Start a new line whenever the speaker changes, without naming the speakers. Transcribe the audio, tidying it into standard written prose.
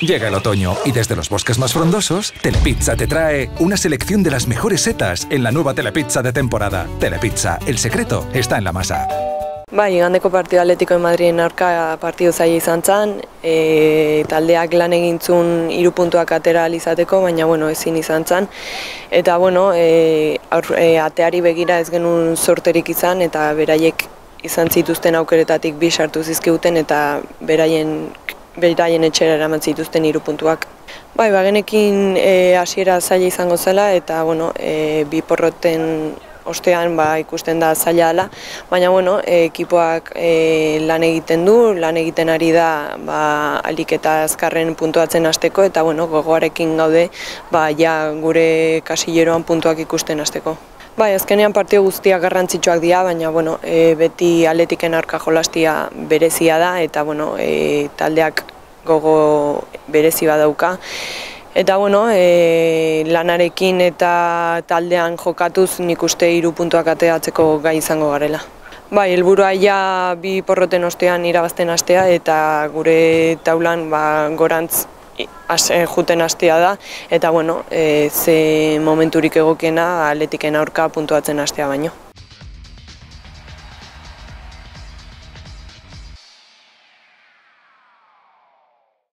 Llega el otoño y desde los bosques más frondosos, Telepizza te trae una selección de las mejores setas en la nueva Telepizza de temporada. Telepizza, el secreto está en la masa.
Bai, igandeko partido Atletico de Madriden aurka partidu zaila izan zen, taldeak lan egintzun 3 puntuak atera ahal izateko, baina ezin izan zen. Eta ateari begira ez genuen sorterik izan, eta beraiek izan zituzten aukeretatik 2 sartu zizkiguten, eta beraien etxera eraman zituzten 3 puntuak. Bai, bagenekin hasiera zaila izango zela, eta 2 porroten ostean ikusten da zaila dela, baina ekipoak lan egiten du, lan egiten ari da ahalik eta azkarren puntuatzen hasteko, eta gogoarekin gaude gure kasilleroan puntuak ikusten hasteko. Bai, azkenean partio guztiak garrantzitsuak dira, baina beti Atletiken aurka jolastia berezia da, eta taldeak gogo berezi badauka. Eta lanarekin eta taldean jokatuz nik uste 3 puntuak ateratzeko gai izango garela. Bai, helburua 2 porroten ostean irabazten hastea, eta gure taulan gorantz juten hastea da, eta ze momenturik egokiena Atletiken aurka puntuatzen hastea baino.